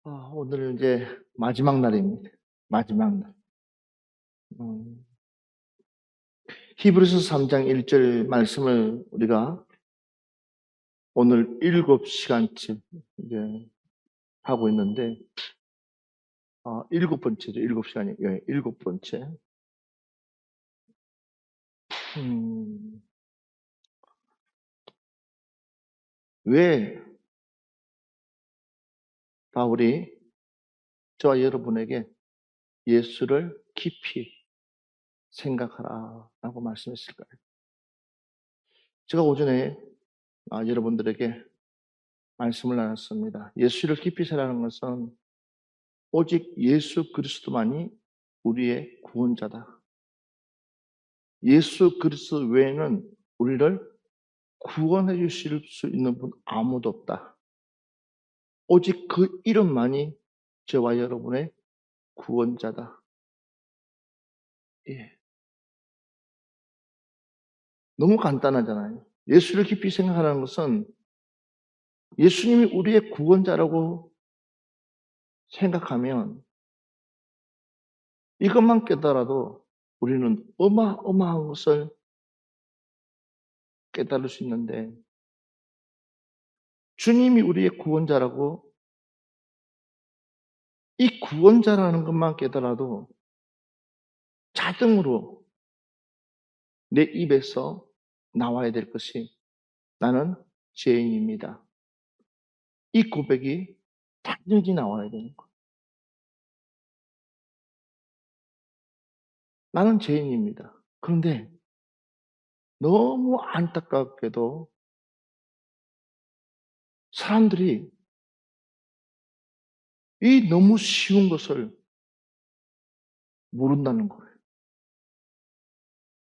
오늘은 이제 마지막 날입니다. 마지막 날. 음, 히브리서 3장 1절 말씀을 우리가 오늘 7시간째 이제 하고 있는데, 7번째죠. 7시간이, 예, 7번째. 왜 바울이 저와 여러분에게 예수를 깊이 생각하라 라고 말씀했을까요? 제가 오전에 여러분들에게 말씀을 나눴습니다. 예수를 깊이 생각하는 것은 오직 예수 그리스도만이 우리의 구원자다. 예수 그리스도 외에는 우리를 구원해 주실 수 있는 분 아무도 없다. 오직 그 이름만이 저와 여러분의 구원자다. 예. 너무 간단하잖아요. 예수를 깊이 생각하는 것은 예수님이 우리의 구원자라고 생각하면 이것만 깨달아도 우리는 어마어마한 것을 깨달을 수 있는데, 주님이 우리의 구원자라고 이 구원자라는 것만 깨달아도 자동으로 내 입에서 나와야 될 것이 나는 죄인입니다. 이 고백이 단연히 나와야 되는 거예요. 나는 죄인입니다. 그런데 너무 안타깝게도 사람들이 이 너무 쉬운 것을 모른다는 거예요.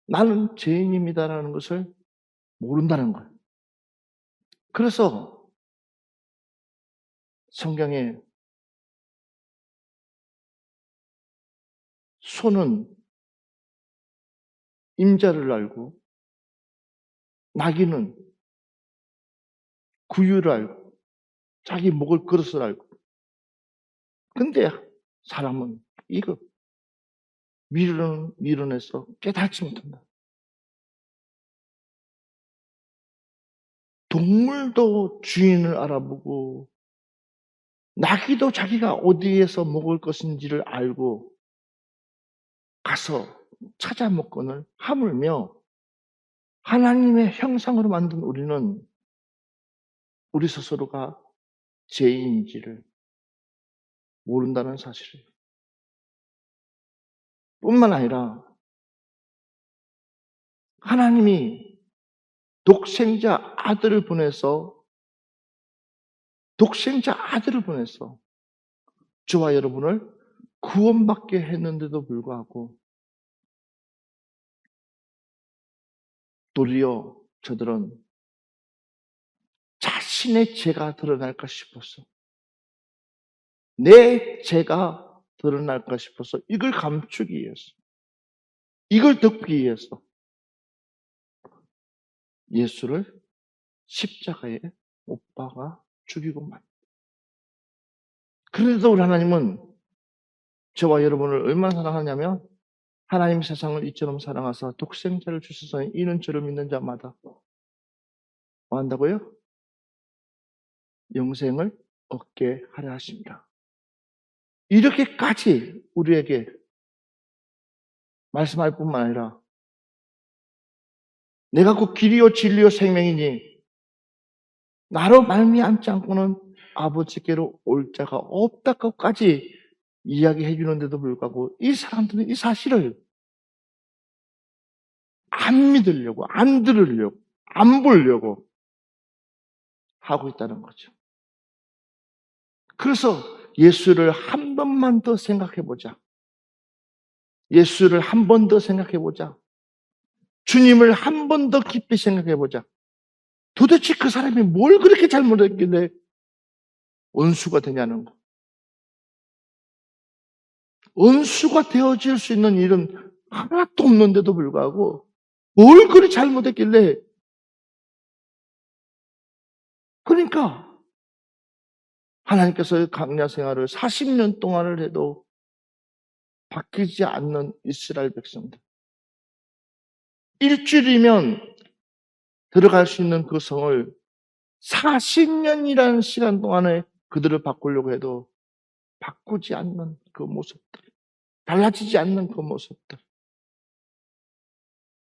나는 죄인입니다라는 것을 모른다는 거예요. 그래서 성경에 소는 임자를 알고 나귀는 구유를 알고 자기 먹을 그릇을 알고, 근데 사람은 이거 미련해서 깨닫지 못한다. 동물도 주인을 알아보고 나귀도 자기가 어디에서 먹을 것인지를 알고 가서 찾아 먹거늘 하물며 하나님의 형상으로 만든 우리는 우리 스스로가 죄인인지를 모른다는 사실이에요. 뿐만 아니라 하나님이 독생자 아들을 보내서 저와 여러분을 구원받게 했는데도 불구하고 도리어 저들은 자신의 죄가 드러날까 싶어서, 내 죄가 드러날까 싶어서 이걸 감추기 위해서, 이걸 덮기 위해서 예수를 십자가에 못 박아 죽이고 만. 그래도 우리 하나님은 저와 여러분을 얼마나 사랑하냐면, 하나님 세상을 이처럼 사랑하사 독생자를 주셔서 이는 저를 믿는 자마다 뭐 한다고요? 영생을 얻게 하려 하십니다. 이렇게까지 우리에게 말씀할 뿐만 아니라 내가 그 길이요 진리요 생명이니 나로 말미암지 않고는 아버지께로 올 자가 없다고까지 이야기해 주는데도 불구하고 이 사람들은 이 사실을 안 믿으려고, 안 들으려고, 안 보려고 하고 있다는 거죠. 그래서 예수를 한 번만 더 생각해 보자. 예수를 한 번 더 생각해 보자. 주님을 한 번 더 깊이 생각해 보자. 도대체 그 사람이 뭘 그렇게 잘못했길래 원수가 되냐는 거. 원수가 되어질 수 있는 일은 하나도 없는데도 불구하고 뭘 그리 잘못했길래. 그러니까 하나님께서 광야 생활을 40년 동안을 해도 바뀌지 않는 이스라엘 백성들. 일주일이면 들어갈 수 있는 그 성을 40년이라는 시간 동안에 그들을 바꾸려고 해도 바꾸지 않는 그 모습들, 달라지지 않는 그 모습들.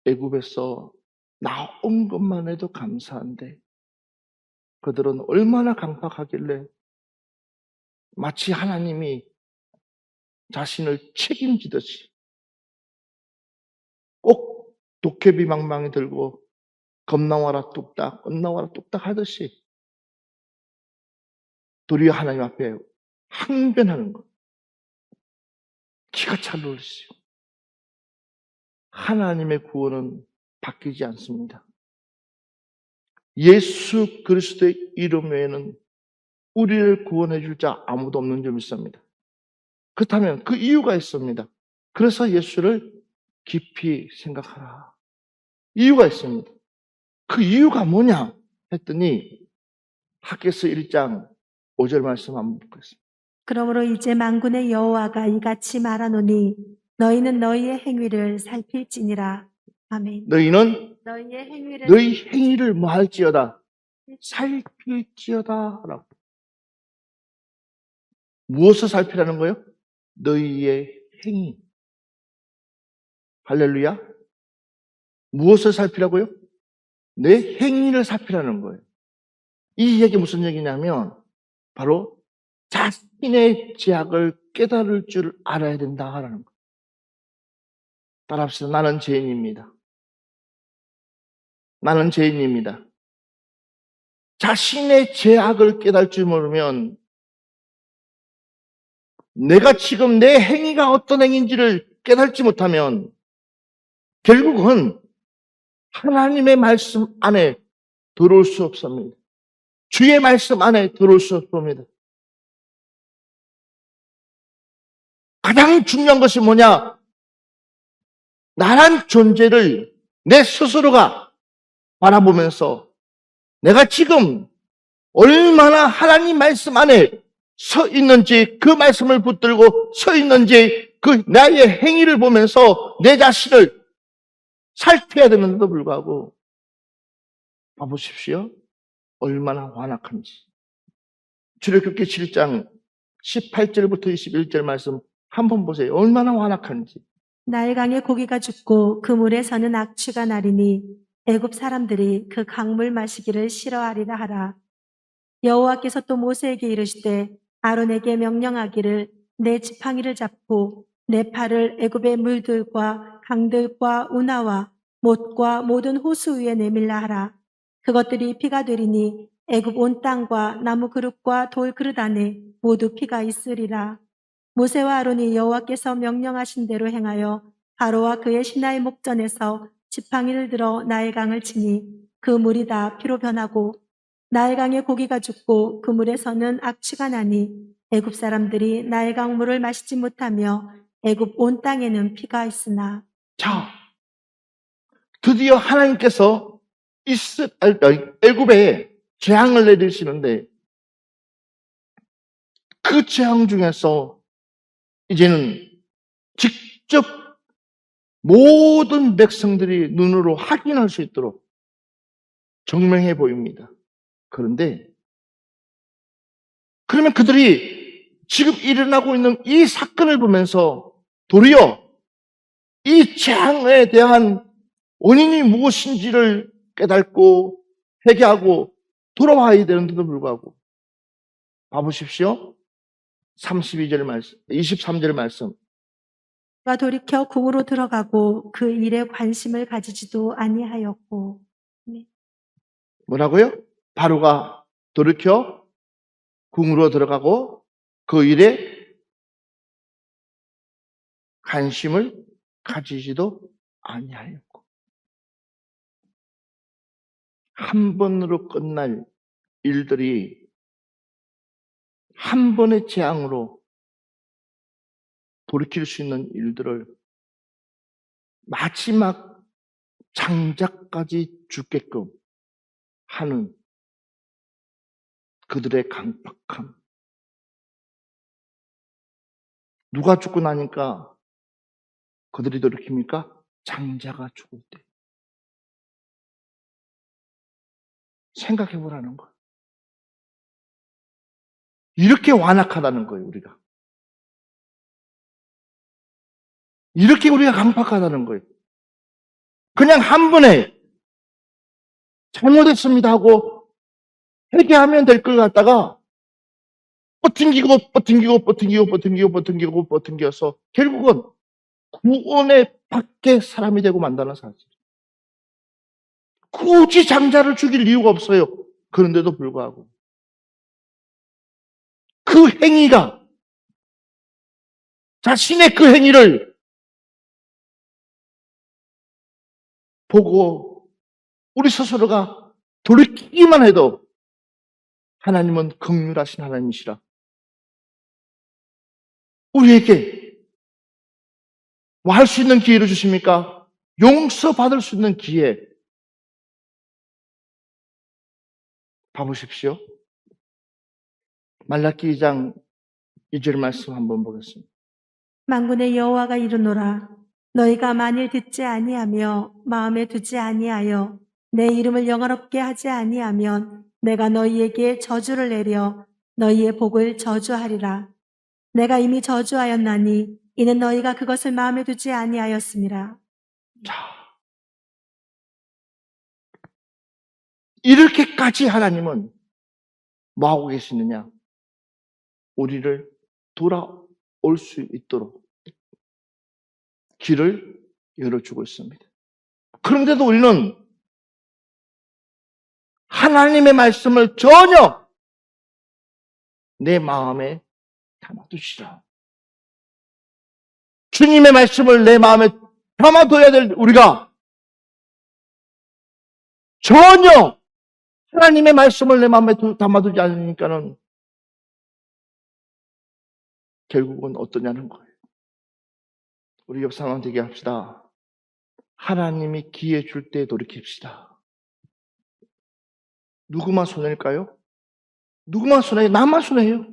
애굽에서 나온 것만 해도 감사한데 그들은 얼마나 강팍하길래 마치 하나님이 자신을 책임지듯이 꼭 도깨비 망망이 들고 겁나와라 뚝딱, 겁나와라 뚝딱 하듯이 도리어 하나님 앞에 항변하는 것. 기가 찰 놀랐어요. 하나님의 구원은 바뀌지 않습니다. 예수 그리스도의 이름 외에는 우리를 구원해 줄 자 아무도 없는 줄 믿습니다. 그렇다면 그 이유가 있습니다. 그래서 예수를 깊이 생각하라. 이유가 있습니다. 그 이유가 뭐냐 했더니 학개서 1장 5절 말씀 한번 보겠습니다. 그러므로 이제 만군의 여호와가 이같이 말하노니 너희는 너희의 행위를 살필지니라. 아멘. 너희는 너희의 행위를 너희 행위를 뭐 할지어다? 살필지어다. 라고. 무엇을 살피라는 거예요? 너희의 행위. 할렐루야. 무엇을 살피라고요? 내 행위를 살피라는 거예요. 이 얘기 무슨 얘기냐면 바로 자신의 죄악을 깨달을 줄 알아야 된다라는 거예요. 따라합시다. 나는 죄인입니다. 나는 죄인입니다. 자신의 죄악을 깨달을 줄 모르면 내가 지금 내 행위가 어떤 행위인지를 깨달지 못하면 결국은 하나님의 말씀 안에 들어올 수 없습니다. 주의 말씀 안에 들어올 수 없습니다. 가장 중요한 것이 뭐냐? 나란 존재를 내 스스로가 바라보면서 내가 지금 얼마나 하나님 말씀 안에 서 있는지, 그 말씀을 붙들고 서 있는지 그 나의 행위를 보면서 내 자신을 살펴야 되는데도 불구하고 봐보십시오. 얼마나 완악한지. 출애굽기 7장 18절부터 21절 말씀 한번 보세요. 얼마나 완악한지. 나일강에 고기가 죽고 그 물에 서는 악취가 나리니 애굽 사람들이 그 강물 마시기를 싫어하리라 하라. 여호와께서 또 모세에게 이르시되 아론에게 명령하기를 내 지팡이를 잡고 내 팔을 애굽의 물들과 강들과 운하와 못과 모든 호수 위에 내밀라 하라. 그것들이 피가 되리니 애굽 온 땅과 나무 그릇과 돌 그릇 안에 모두 피가 있으리라. 모세와 아론이 여호와께서 명령하신 대로 행하여 바로와 그의 신하의 목전에서 지팡이를 들어 나일강을 치니 그 물이 다 피로 변하고 나일강에 고기가 죽고 그 물에서는 악취가 나니 애굽 사람들이 나일강 물을 마시지 못하며 애굽 온 땅에는 피가 있으나. 자, 드디어 하나님께서 애굽에 재앙을 내리시는데 그 재앙 중에서 이제는 직접 모든 백성들이 눈으로 확인할 수 있도록 정명해 보입니다. 그런데 그러면 그들이 지금 일어나고 있는 이 사건을 보면서 도리어 이 재앙에 대한 원인이 무엇인지를 깨닫고 회개하고 돌아와야 되는데도 불구하고 봐보십시오. 32절 말씀, 23절 말씀. 가 돌이켜 궁으로 들어가고 그 일에 관심을 가지지도 아니하였고. 네. 뭐라고요? 바로가 돌이켜 궁으로 들어가고 그 일에 관심을 가지지도 아니하였고. 한 번으로 끝날 일들이 한 번의 재앙으로 돌이킬 수 있는 일들을 마지막 장자까지 죽게끔 하는 그들의 강팍함, 누가 죽고 나니까 그들이 돌이킵니까? 장자가 죽을 때. 생각해 보라는 거예요. 이렇게 완악하다는 거예요, 우리가. 이렇게 우리가 강팍하다는 거예요. 그냥 한 번에 잘못했습니다 하고 회개하면 될 걸 갖다가 버팅기고 결국은 구원의 밖에 사람이 되고 만다는 사실. 굳이 장자를 죽일 이유가 없어요. 그런데도 불구하고 그 행위가, 자신의 그 행위를 보고 우리 스스로가 돌이키기만 해도 하나님은 긍휼하신 하나님이시라. 우리에게 뭐 할 수 있는 기회를 주십니까? 용서받을 수 있는 기회. 봐보십시오. 말라기 2장 2절 말씀 한번 보겠습니다. 만군의 여호와가 이르노라. 너희가 만일 듣지 아니하며 마음에 두지 아니하여 내 이름을 영화롭게 하지 아니하면 내가 너희에게 저주를 내려 너희의 복을 저주하리라. 내가 이미 저주하였나니 이는 너희가 그것을 마음에 두지 아니하였음이라. 자, 이렇게까지 하나님은 뭐하고 계시느냐? 우리를 돌아올 수 있도록 길을 열어주고 있습니다. 그런데도 우리는 하나님의 말씀을 전혀 내 마음에 담아두시라. 주님의 말씀을 내 마음에 담아둬야 될 우리가 전혀 하나님의 말씀을 내 마음에 담아두지 않으니까는 결국은 어떠냐는 거예요. 우리 옆 사람 되게 합시다. 하나님이 기회 줄 때 돌이킵시다. 누구만 손해일까요? 누구만 손해요? 나만 손해요.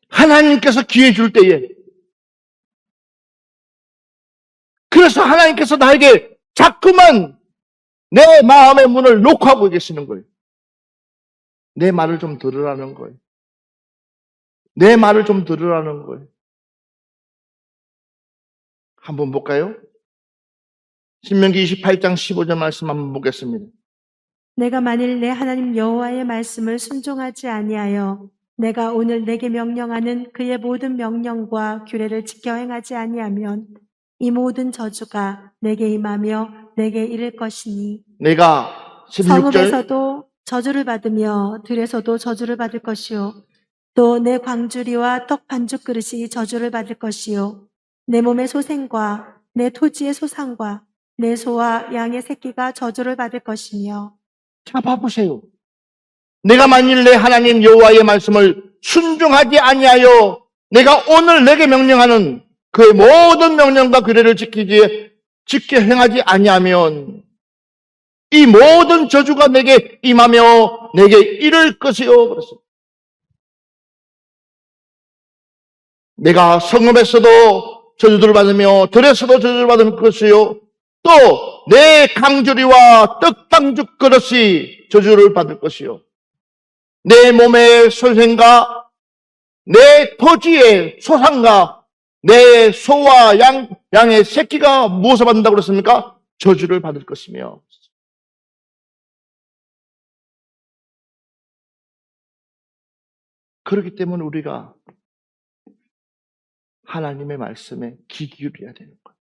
하나님께서 기회 줄 때에, 그래서 하나님께서 나에게 자꾸만 내 마음의 문을 놓고 하고 계시는 거예요. 내 말을 좀 들으라는 거예요. 내 말을 좀 들으라는 거예요. 한번 볼까요? 신명기 28장 15절 말씀 한번 보겠습니다. 내가 만일 내 하나님 여호와의 말씀을 순종하지 아니하여 내가 오늘 내게 명령하는 그의 모든 명령과 규례를 지켜 행하지 아니하면 이 모든 저주가 내게 임하며 내게 이를 것이니 내가 16절 성읍에서도 저주를 받으며 들에서도 저주를 받을 것이요 또 내 광주리와 떡 반죽 그릇이 저주를 받을 것이요 내 몸의 소생과 내 토지의 소상과 내 소와 양의 새끼가 저주를 받을 것이며. 자, 봐보세요. 내가 만일 내 하나님 여호와의 말씀을 순종하지 아니하여 내가 오늘 내게 명령하는 그의 모든 명령과 규례를 지켜 행하지 아니하면 이 모든 저주가 내게 임하며 내게 이를 것이요. 그랬습니다. 내가 성읍에서도 저주를 받으며 들에서도 저주를 받을 것이요 또 내 강주리와 떡방죽 그릇이 저주를 받을 것이요 내 몸의 소생과 내 토지의 소상과 내 소와 양의 새끼가 무엇을 받는다고 그랬습니까? 저주를 받을 것이며. 그렇기 때문에 우리가 하나님의 말씀에 귀 기울여야 되는 거예요.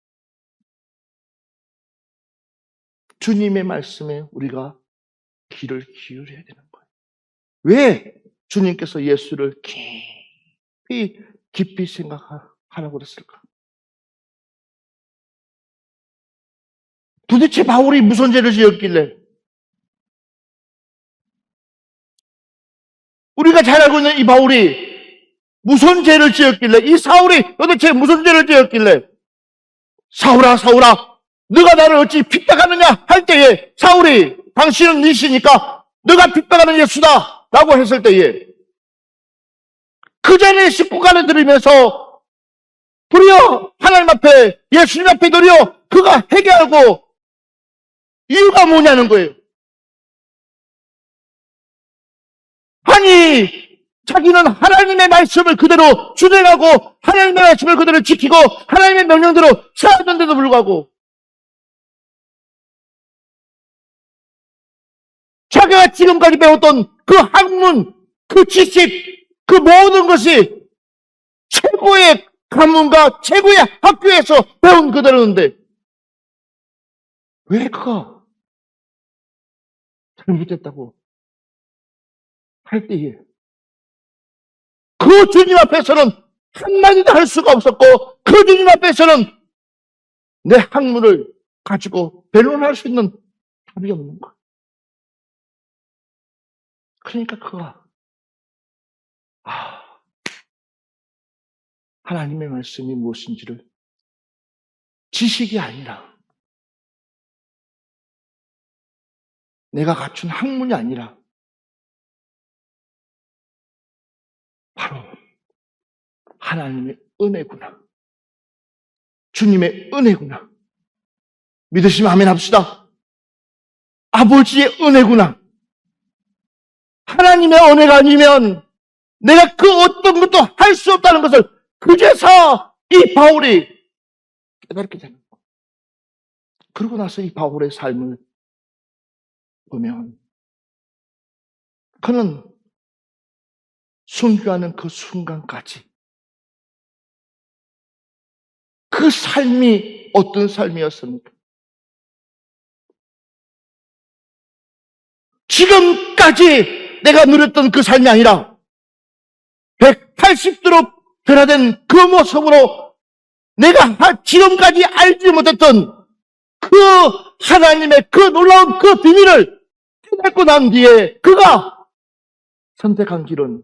주님의 말씀에 우리가 귀를 기울여야 되는 거예요. 왜 주님께서 예수를 깊이 생각하라고 그랬을까? 도대체 바울이 무슨 죄를 지었길래? 우리가 잘 알고 있는 이 바울이 무슨 죄를 지었길래? 이 사울이 도대체 무슨 죄를 지었길래? 사울아, 사울아, 너가 나를 어찌 핍박하느냐 할 때에 사울이 당신은 니시니까 너가 핍박하는 예수다 라고 했을 때에 그 자리에 식구간에 들으면서 도리어 하나님 앞에, 예수님 앞에 도리어 그가 회개하고 이유가 뭐냐는 거예요. 아니, 자기는 하나님의 말씀을 그대로 준행하고 하나님의 말씀을 그대로 지키고 하나님의 명령대로 살았는데도 불구하고 자기가 지금까지 배웠던 그 학문, 그 지식, 그 모든 것이 최고의 가문과 최고의 학교에서 배운 그대로인데 왜 그가 잘못했다고 할 때에 그 주님 앞에서는 한마디도 할 수가 없었고 그 주님 앞에서는 내 학문을 가지고 변론할 수 있는 답이 없는 거야. 그러니까 그가 하나님의 말씀이 무엇인지를 지식이 아니라 내가 갖춘 학문이 아니라 바로 하나님의 은혜구나. 주님의 은혜구나. 믿으시면 아멘 합시다. 아버지의 은혜구나. 하나님의 은혜가 아니면 내가 그 어떤 것도 할 수 없다는 것을 그제서 이 바울이 깨닫게 되는 거예요. 그러고 나서 이 바울의 삶을 보면 그는 순교하는 그 순간까지 그 삶이 어떤 삶이었습니까? 지금까지 내가 누렸던 그 삶이 아니라 180도로 변화된 그 모습으로 내가 지금까지 알지 못했던 그 하나님의 그 놀라운 그 비밀을 깨닫고 난 뒤에 그가 선택한 길은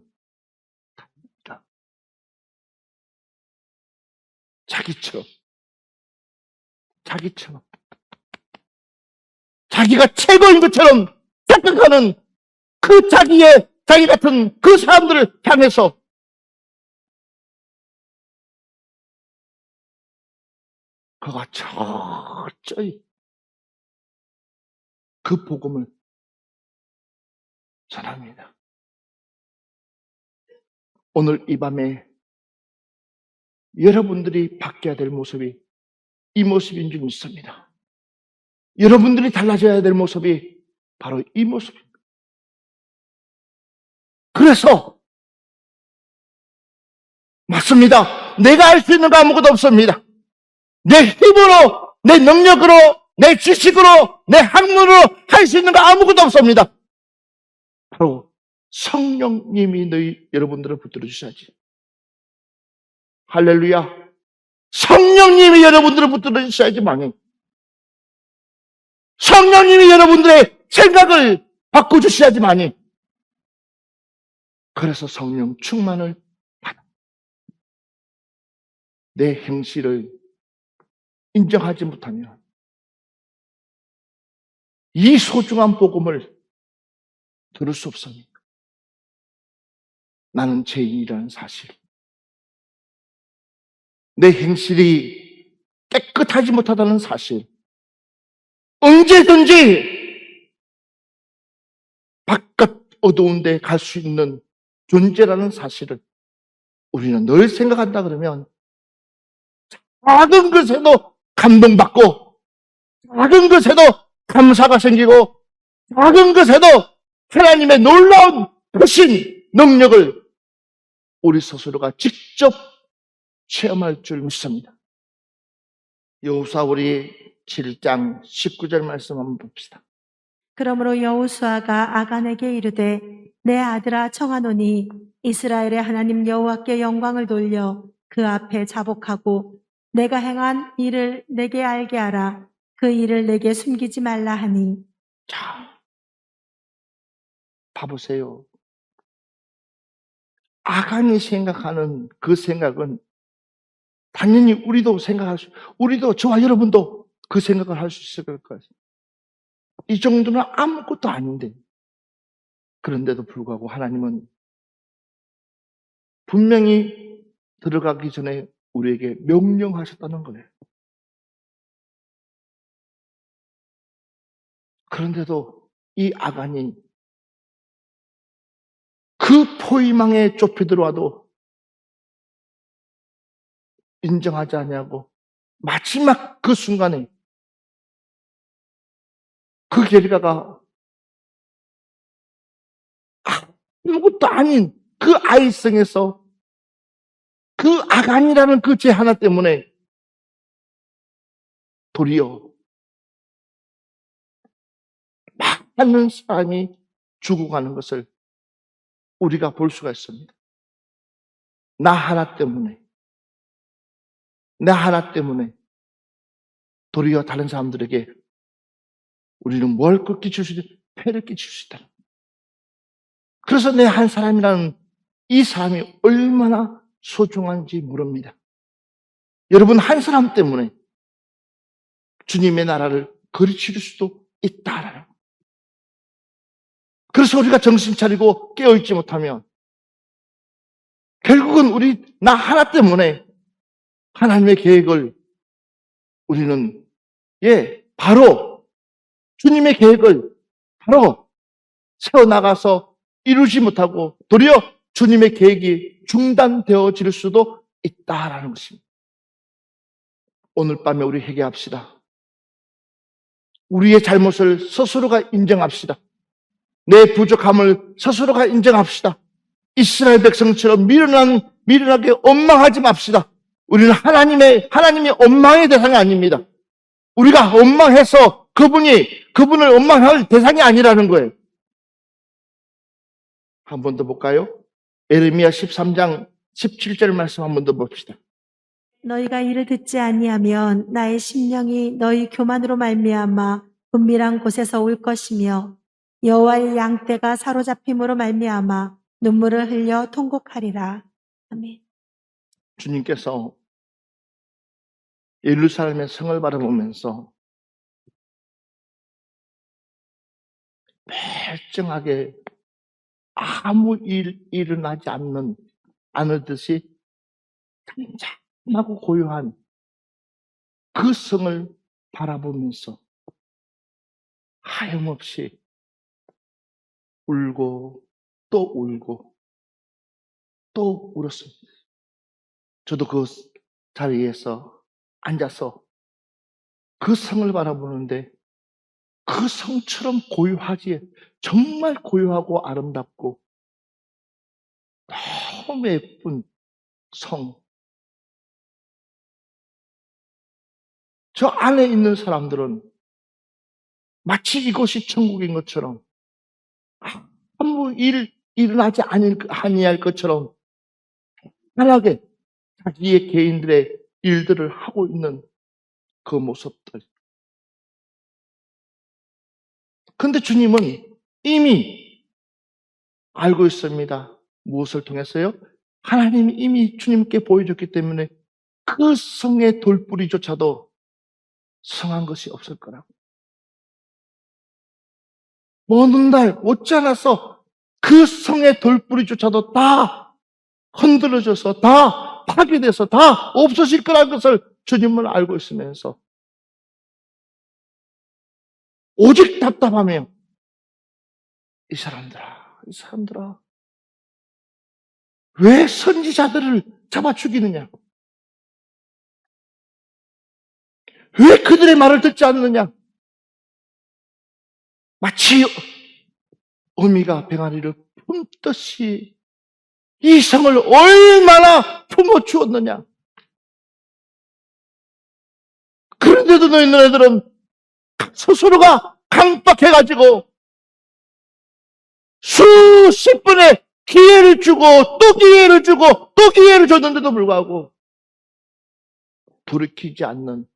자기처럼 자기가 최고인 것처럼 생각하는 그 자기 같은 그 사람들을 향해서 그가 철저히 그 복음을 전합니다. 오늘 이 밤에 여러분들이 바뀌어야 될 모습이 이 모습인 줄 믿습니다. 여러분들이 달라져야 될 모습이 바로 이 모습입니다. 그래서 맞습니다. 내가 할 수 있는 거 아무것도 없습니다. 내 힘으로, 내 능력으로, 내 지식으로, 내 학문으로 할 수 있는 거 아무것도 없습니다. 바로 성령님이 여러분들을 붙들어 주셔야지. 할렐루야. 성령님이 여러분들을 붙들어 주셔야지 망해. 성령님이 여러분들의 생각을 바꿔주셔야지만이. 그래서 성령 충만을 받아 내 행실을 인정하지 못하면 이 소중한 복음을 들을 수 없습니다. 나는 죄인이라는 사실, 내 행실이 깨끗하지 못하다는 사실, 언제든지 바깥 어두운 데 갈 수 있는 존재라는 사실을 우리는 늘 생각한다 그러면 작은 것에도 감동받고 작은 것에도 감사가 생기고 작은 것에도 하나님의 놀라운 크신 능력을 우리 스스로가 직접 체험할 줄 믿습니다. 여호수아 우리 7장 19절 말씀 한번 봅시다. 그러므로 여호수아가 아간에게 이르되 내 아들아 청하노니 이스라엘의 하나님 여호와께 영광을 돌려 그 앞에 자복하고 내가 행한 일을 내게 알게 하라. 그 일을 내게 숨기지 말라 하니. 자, 봐보세요. 아간이 생각하는 그 생각은 당연히 우리도 저와 여러분도 그 생각을 할 수 있을 거예요. 이 정도는 아무것도 아닌데. 그런데도 불구하고 하나님은 분명히 들어가기 전에 우리에게 명령하셨다는 거예요. 그런데도 이 아간이 그 포위망에 좁혀 들어와도 인정하지 않냐고 마지막 그 순간에 그 결과가 아무것도 아닌 그 아이성에서 그 아간이라는 그 죄 하나 때문에 도리어 많은 사람이 죽어가는 것을 우리가 볼 수가 있습니다. 나 하나 때문에 도리어 다른 사람들에게 우리는 뭘 끼칠 수 있다? 폐를 끼칠 수 있다. 그래서 내 한 사람이라는 이 사람이 얼마나 소중한지 모릅니다. 여러분 한 사람 때문에 주님의 나라를 거르칠 수도 있다라는. 그래서 우리가 정신 차리고 깨어있지 못하면 결국은 나 하나 때문에 하나님의 계획을 우리는 바로 주님의 계획을 바로 세워나가서 이루지 못하고 도리어 주님의 계획이 중단되어질 수도 있다라는 것입니다. 오늘 밤에 우리 회개합시다. 우리의 잘못을 스스로가 인정합시다. 내 부족함을 스스로가 인정합시다. 이스라엘 백성처럼 미련하게 원망하지 맙시다. 우리는 하나님의 원망의 대상이 아닙니다. 우리가 원망해서 그분을 원망할 대상이 아니라는 거예요. 한 번 더 볼까요? 에레미야 13장 17절 말씀 한 번 더 봅시다. 너희가 이를 듣지 아니하면 나의 심령이 너희 교만으로 말미암아 은밀한 곳에서 울 것이며 여호와의 양떼가 사로잡힘으로 말미암아 눈물을 흘려 통곡하리라. 아멘. 주님께서 예루살렘의 성을 바라보면서 멀쩡하게 아무 일어나지 않을 듯이 잠잠하고 고요한 그 성을 바라보면서 하염없이 울고 또 울고 또 울었습니다. 저도 그 자리에서 앉아서 그 성을 바라보는데 그 성처럼 고요하지, 정말 고요하고 아름답고 너무 예쁜 성. 저 안에 있는 사람들은 마치 이곳이 천국인 것처럼 아무 일어나지 아니할 것처럼 편하게 자기의 개인들의 일들을 하고 있는 그 모습들. 근데 주님은 이미 알고 있습니다. 무엇을 통해서요? 하나님이 이미 주님께 보여줬기 때문에 그 성의 돌뿌리조차도 성한 것이 없을 거라고. 먼 날 못지 않아서 그 성의 돌뿌리조차도 다 흔들어져서 다 파괴돼서 다 없어질 거라는 것을 주님은 알고 있으면서 오직 답답하며 이 사람들아 왜 선지자들을 잡아 죽이느냐? 왜 그들의 말을 듣지 않느냐? 마치 어미가 병아리를 품듯이 이 성을 얼마나 품어주었느냐? 그런데도 너희들은 스스로가 강박해가지고 수십 번의 기회를 주고 또 기회를 주고 또 기회를 줬는데도 불구하고 돌이키지 않는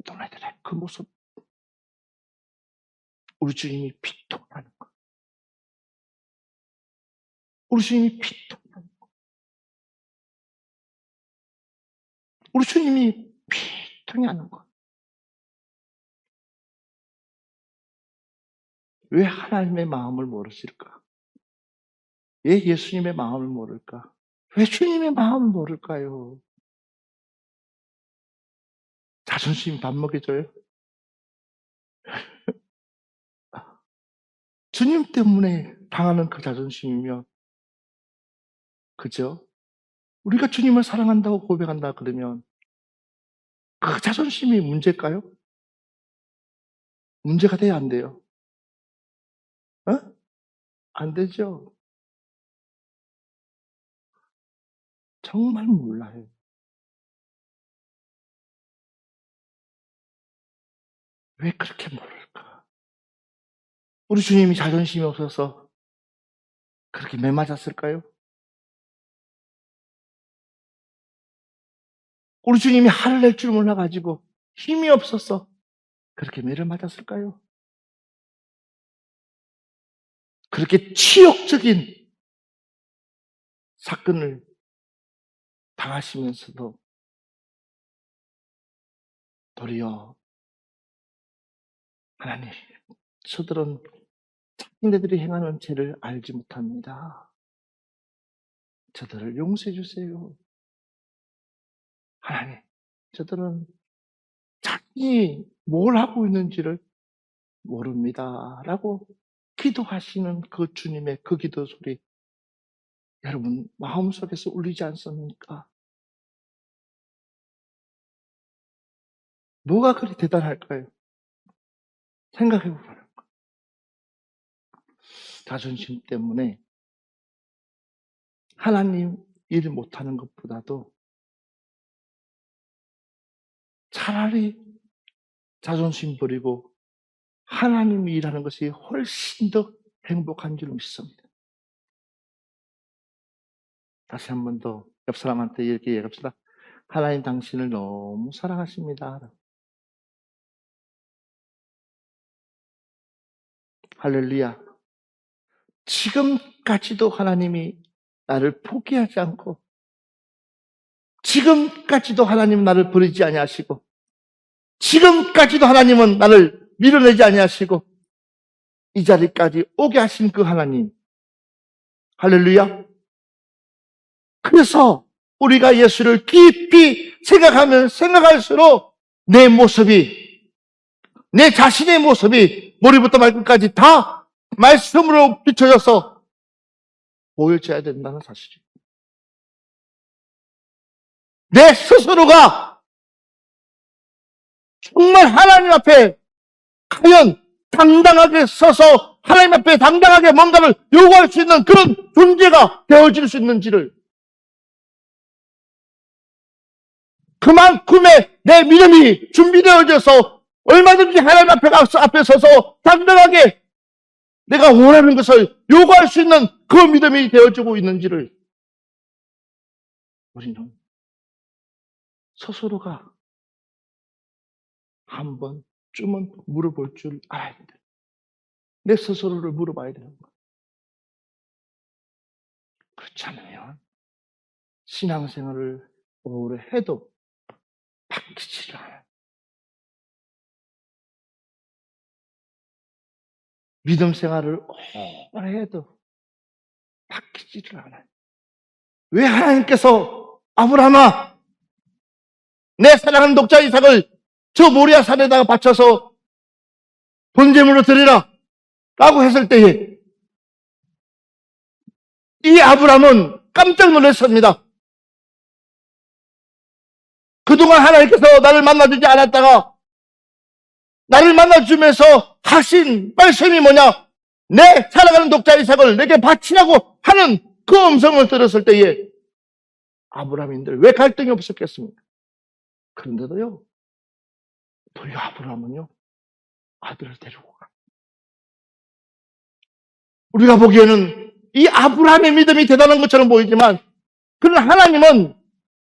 너희들의 그 모습, 우리 주님이 비통하는 것. 우리 주님이 비통하는 것. 우리 주님이 비통하는 것. 왜 하나님의 마음을 모르실까? 왜 예수님의 마음을 모를까? 왜 주님의 마음을 모를까요? 자존심 밥 먹여줘요? 주님 때문에 당하는 그 자존심이면, 그죠? 우리가 주님을 사랑한다고 고백한다 그러면 그 자존심이 문제일까요? 문제가 돼야 안 돼요? 어? 안 되죠? 정말 몰라요. 왜 그렇게 모를까? 우리 주님이 자존심이 없어서 그렇게 매맞았을까요? 우리 주님이 화를 낼 줄 몰라가지고 힘이 없어서 그렇게 매를 맞았을까요? 그렇게 치욕적인 사건을 당하시면서도 도리어 하나님, 저들은 자기네들이 행하는 죄를 알지 못합니다. 저들을 용서해 주세요. 하나님, 저들은 자기 뭘 하고 있는지를 모릅니다. 라고 기도하시는 그 주님의 그 기도 소리, 여러분 마음속에서 울리지 않습니까? 뭐가 그리 대단할까요? 생각해보면 자존심 때문에 하나님 일 못하는 것보다도 차라리 자존심 버리고 하나님이 일하는 것이 훨씬 더 행복한 줄 믿습니다. 다시 한 번 더 옆 사람한테 이렇게 얘기합시다. 하나님 당신을 너무 사랑하십니다. 할렐루야. 지금까지도 하나님이 나를 포기하지 않고, 지금까지도 하나님 나를 버리지 아니하시고, 지금까지도 하나님은 나를 밀어내지 아니하시고, 이 자리까지 오게 하신 그 하나님. 할렐루야. 그래서 우리가 예수를 깊이 생각하면 생각할수록 내 모습이, 내 자신의 모습이 머리부터 발끝까지 다 말씀으로 비춰져서 보여져야 된다는 사실이에요. 내 스스로가 정말 하나님 앞에 과연 당당하게 서서 하나님 앞에 당당하게 뭔가를 요구할 수 있는 그런 존재가 되어질 수 있는지를, 그만큼의 내 믿음이 준비되어져서 얼마든지 하나님 앞에 서서 당당하게 내가 원하는 것을 요구할 수 있는 그 믿음이 되어지고 있는지를 우리는 스스로가 한 번쯤은 물어볼 줄 알아야 된다. 내 스스로를 물어봐야 되는 거야. 그렇지 않으면 신앙생활을 오래 해도 바뀌지를 않아요. 믿음 생활을 오래 해도 바뀌지를 않아요. 왜 하나님께서 아브라함아, 내 사랑하는 독자 이삭을 저 모리아 산에다가 바쳐서 번제물로 드리라 라고 했을 때에 이 아브라함은 깜짝 놀랐습니다. 그동안 하나님께서 나를 만나주지 않았다가 나를 만나주면서 하신 말씀이 뭐냐? 내 사랑하는 독자 이삭을 내게 바치라고 하는 그 음성을 들었을 때에 아브라함인들 왜 갈등이 없었겠습니까? 그런데도요, 도리어 아브라함은요, 아들을 데리고 가. 우리가 보기에는 이 아브라함의 믿음이 대단한 것처럼 보이지만, 그러나 하나님은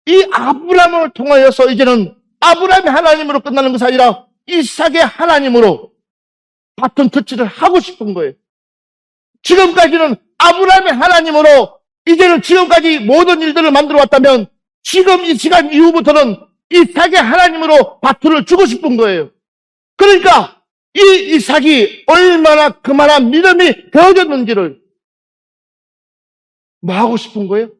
이 아브라함을 통하여서 이제는 아브라함의 하나님으로 끝나는 것이 아니라 이삭의 하나님으로 바톤 터치를 하고 싶은 거예요. 지금까지는 아브라함의 하나님으로 이제는 지금까지 모든 일들을 만들어 왔다면 지금 이 시간 이후부터는 이삭의 하나님으로 바톤을 주고 싶은 거예요. 그러니까 이 이삭이 얼마나 그만한 믿음이 되어졌는지를 뭐 하고 싶은 거예요?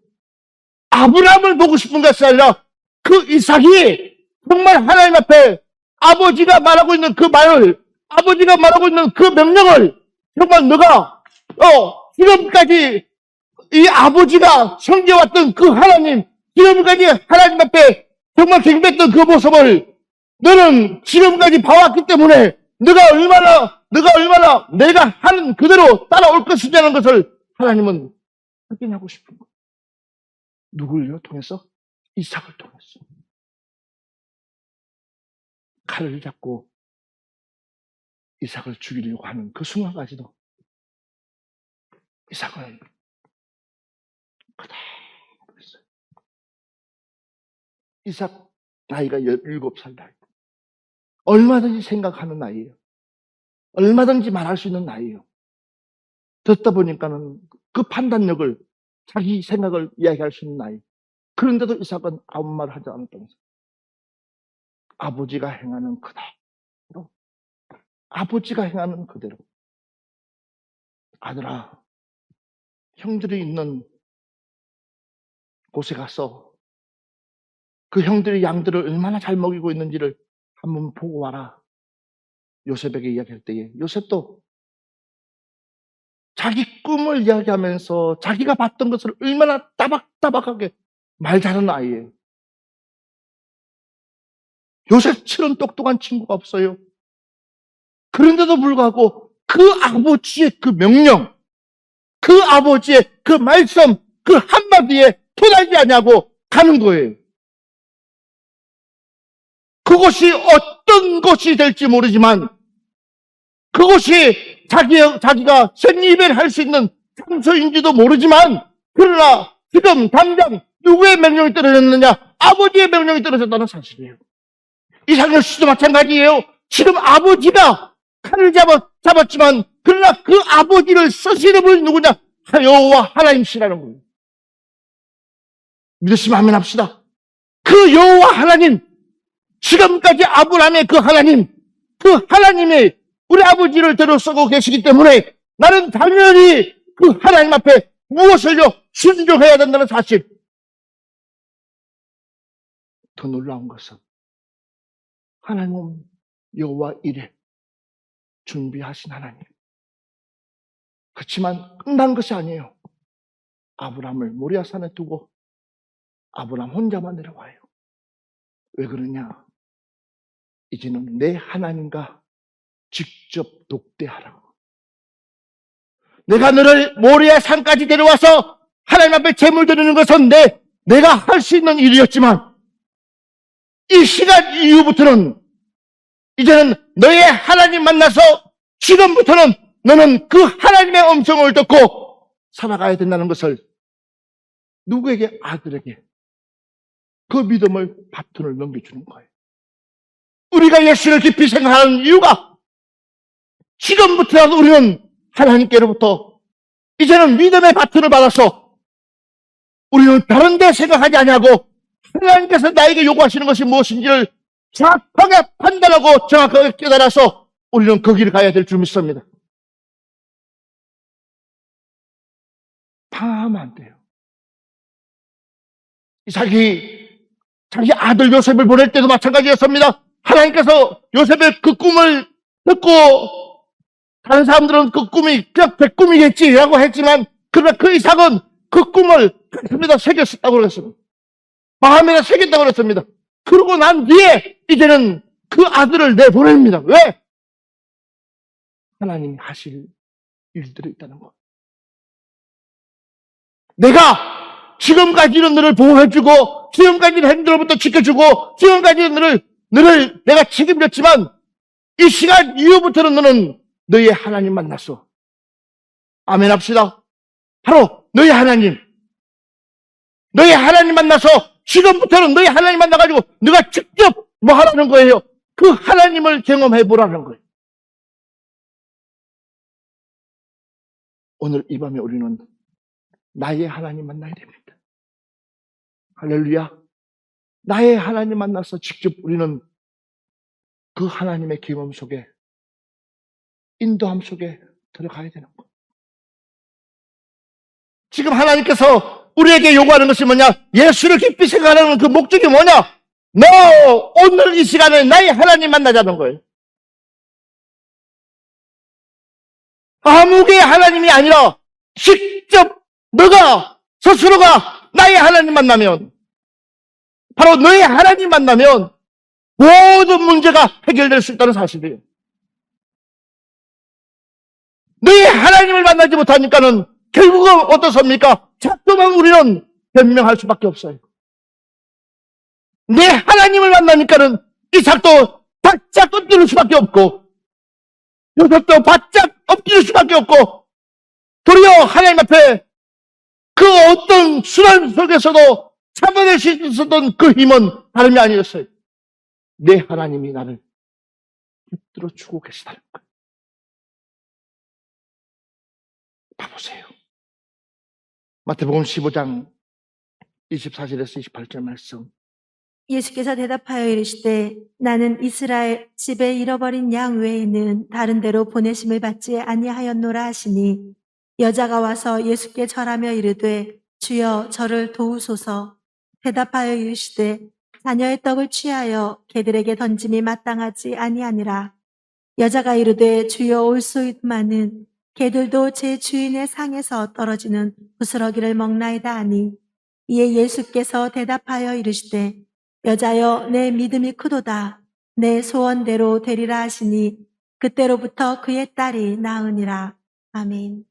아브라함을 보고 싶은 것이 아니라 그 이삭이 정말 하나님 앞에 아버지가 말하고 있는 그 말을, 아버지가 말하고 있는 그 명령을 정말 너가 지금까지 이 아버지가 섬겨왔던 그 하나님, 지금까지 하나님 앞에 정말 경배했던 그 모습을 너는 지금까지 봐왔기 때문에 너가 얼마나 내가 하는 그대로 따라올 것이냐는 것을 하나님은 확인하고 싶은 거예요. 누구를 통해서? 이삭을 통해서. 칼을 잡고 이삭을 죽이려고 하는 그 순간까지도 이삭은 그대로 있어요. 이삭 나이가 17살 나이. 얼마든지 생각하는 나이예요. 얼마든지 말할 수 있는 나이예요. 듣다 보니까는 그 판단력을, 자기 생각을 이야기할 수 있는 나이. 그런데도 이삭은 아무 말을 하지 않았다면서. 아버지가 행하는 그대로. 아버지가 행하는 그대로. 아들아, 형들이 있는 곳에 가서 그 형들이 양들을 얼마나 잘 먹이고 있는지를 한번 보고 와라. 요셉에게 이야기할 때에 요셉도 자기 꿈을 이야기하면서 자기가 봤던 것을 얼마나 따박따박하게 말 잘하는 아이예요. 요셉처럼 똑똑한 친구가 없어요. 그런데도 불구하고 그 아버지의 그 명령, 그 아버지의 그 말씀, 그 한마디에 토달지 않냐고 가는 거예요. 그것이 어떤 것이 될지 모르지만 그것이 자기가 생이별할 수 있는 장소인지도 모르지만 그러나 지금 당장 누구의 명령이 떨어졌느냐? 아버지의 명령이 떨어졌다는 사실이에요. 이삭의 씨도 마찬가지예요. 지금 아버지가 칼을 잡았지만 그러나 그 아버지를 쓰시는 분이 누구냐? 여호와 하나님이시라는 거예요. 믿으시면 아멘 합시다. 그 여호와 하나님, 지금까지 아브라함의 그 하나님, 그 하나님이 우리 아버지를 데려 쓰고 계시기 때문에 나는 당연히 그 하나님 앞에 무엇을요? 순종해야 된다는 사실. 더 놀라운 것은 하나님은 여호와 이레 준비하신 하나님. 그렇지만 끝난 것이 아니에요. 아브라함을 모리아산에 두고 아브라함 혼자만 내려와요. 왜 그러냐? 이제는 내 하나님과 직접 독대하라고. 내가 너를 모리아 산까지 데려와서 하나님 앞에 제물 드리는 것은 내가 할 수 있는 일이었지만 이 시간 이후부터는 이제는 너의 하나님 만나서 지금부터는 너는 그 하나님의 음성을 듣고 살아가야 된다는 것을 누구에게? 아들에게 그 믿음을 바톤을 넘겨주는 거예요. 우리가 예수를 깊이 생각하는 이유가 지금부터라도 우리는 하나님께로부터 이제는 믿음의 바톤을 받아서 우리는 다른 데 생각하지 않냐고 하나님께서 나에게 요구하시는 것이 무엇인지를 정확하게 판단하고 정확하게 깨달아서 우리는 그 길을 가야 될 줄 믿습니다. 방황하면 안 돼요. 이삭이 자기 아들 요셉을 보낼 때도 마찬가지였습니다. 하나님께서 요셉의 그 꿈을 듣고 다른 사람들은 그 꿈이 그냥 백꿈이겠지라고 했지만 그러나 그 이삭은 그 꿈을 가슴에다 새겼다고 그랬습니다. 마음에다 새겼다고 그랬습니다. 그러고 난 뒤에 이제는 그 아들을 내보냅니다. 왜? 하나님이 하실 일들이 있다는 것. 내가 지금까지는 너를 보호해주고 지금까지는 행동으로부터 지켜주고 지금까지는 너를 내가 책임졌지만 이 시간 이후부터는 너는 너의 하나님 만났어. 아멘 합시다. 바로 너의 하나님. 너의 하나님 만나서 지금부터는 너의 하나님 만나가지고 너가 직접 뭐 하라는 거예요? 그 하나님을 경험해 보라는 거예요. 오늘 이 밤에 우리는 나의 하나님 만나야 됩니다. 할렐루야. 나의 하나님 만나서 직접 우리는 그 하나님의 경험 속에 인도함 속에 들어가야 되는 거예요. 지금 하나님께서 우리에게 요구하는 것이 뭐냐? 예수를 깊이 생각하는 그 목적이 뭐냐? 너 오늘 이 시간에 나의 하나님 만나자는 거예요. 아무개 하나님이 아니라 직접 너가 스스로가 나의 하나님 만나면, 바로 너의 하나님 만나면 모든 문제가 해결될 수 있다는 사실이에요. 너의 하나님을 만나지 못하니까는 결국은 어떻습니까? 자꾸만 우리는 변명할 수밖에 없어요. 내 하나님을 만나니까는 이 작도 바짝 엎드릴 수밖에 없고, 요것도 바짝 엎드릴 수밖에 없고, 도리어 하나님 앞에 그 어떤 수단 속에서도 참아낼 수 있었던 그 힘은 다름이 아니었어요. 내 하나님이 나를 붙들어 주고 계시다는 거예요. 봐보세요. 마태복음 15장 24절에서 28절 말씀. 예수께서 대답하여 이르시되 나는 이스라엘 집에 잃어버린 양 외에는 다른 데로 보내심을 받지 아니하였노라 하시니, 여자가 와서 예수께 절하며 이르되 주여 저를 도우소서. 대답하여 이르시되 자녀의 떡을 취하여 개들에게 던짐이 마땅하지 아니하니라. 여자가 이르되 주여 올소이다마는 개들도 제 주인의 상에서 떨어지는 부스러기를 먹나이다 하니, 이에 예수께서 대답하여 이르시되 여자여 내 믿음이 크도다. 내 소원대로 되리라 하시니 그때로부터 그의 딸이 나으니라. 아멘.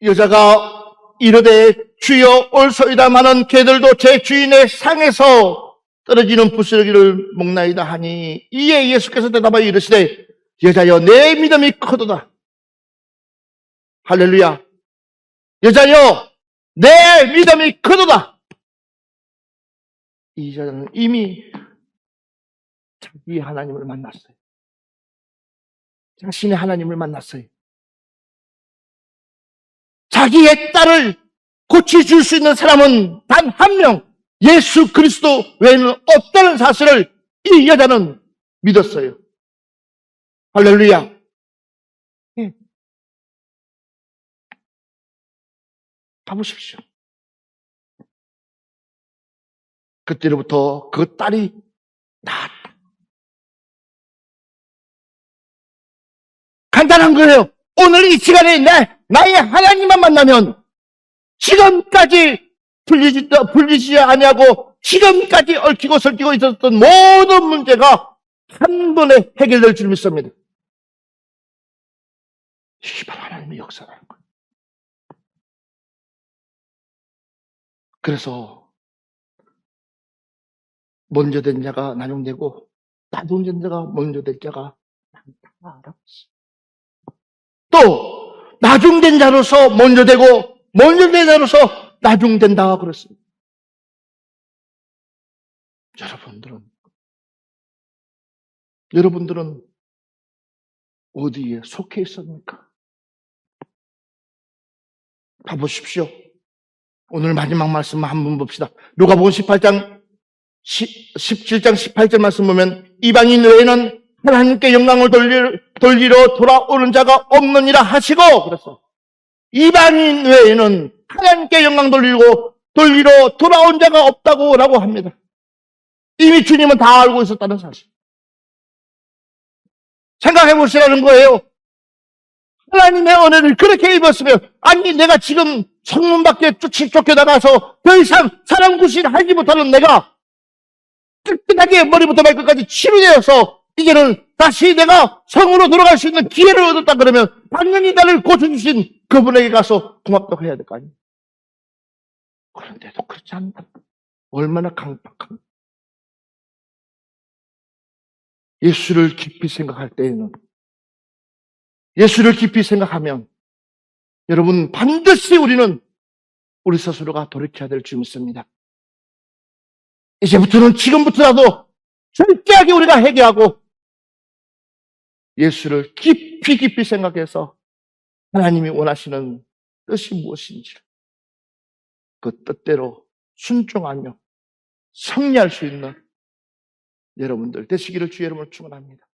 여자가 이르되 주여 올소이다마는 개들도 제 주인의 상에서 떨어지는 부스러기를 먹나이다 하니, 이에 예수께서 대답하여 이르시되 여자여 내 믿음이 크도다. 할렐루야. 여자여 내 믿음이 크도다. 이 여자는 이미 자기 하나님을 만났어요. 자신의 하나님을 만났어요. 자기의 딸을 고쳐줄 수 있는 사람은 단 한 명, 예수 그리스도 외에는 없다는 사실을 이 여자는 믿었어요. 할렐루야. 가보십시오. 그때로부터 그 딸이 나았다. 간단한 거예요. 오늘 이 시간에 나의 하나님만 만나면 지금까지 풀리지 아니하고 지금까지 얽히고 설키고 있었던 모든 문제가 한 번에 해결될 줄 믿습니다. 이게 바로 하나님의 역사라는 거예요. 그래서 먼저 된 자가 나중되고 나중된 자가 먼저 될 자가 많다. 또 나중된 자로서 먼저 되고 먼저 된 자로서 나중된다 그랬습니다. 여러분들은 어디에 속해 있습니까? 봐보십시오. 오늘 마지막 말씀 한번 봅시다. 누가복음 17장 18절 말씀 보면 이방인 외에는 하나님께 영광을 돌리러 돌아오는 자가 없느니라 하시고, 그래서 이방인 외에는 하나님께 영광 돌리러 돌아온 자가 없다고 라고 합니다. 이미 주님은 다 알고 있었다는 사실. 생각해 보시라는 거예요. 하나님의 은혜를 그렇게 입었으면, 아니 내가 지금 성문 밖에 쫓겨나가서 더 이상 사람 구실 하지 못하는 내가 깨끗하게 머리부터 발끝까지 치료되어서 이제는 다시 내가 성으로 돌아갈 수 있는 기회를 얻었다 그러면 당연히 나를 고쳐주신 그분에게 가서 고맙다고 해야 될 거 아니에요. 그런데도 그렇지 않다. 얼마나 강박합니까? 예수를 깊이 생각할 때에는, 예수를 깊이 생각하면 여러분 반드시 우리는 우리 스스로가 돌이켜야 될 줄 믿습니다. 이제부터는 지금부터라도 철저하게 우리가 회개하고 예수를 깊이 생각해서 하나님이 원하시는 뜻이 무엇인지를 그 뜻대로 순종하며 승리할 수 있는 여러분들 되시기를 주의 이름으로 축원합니다.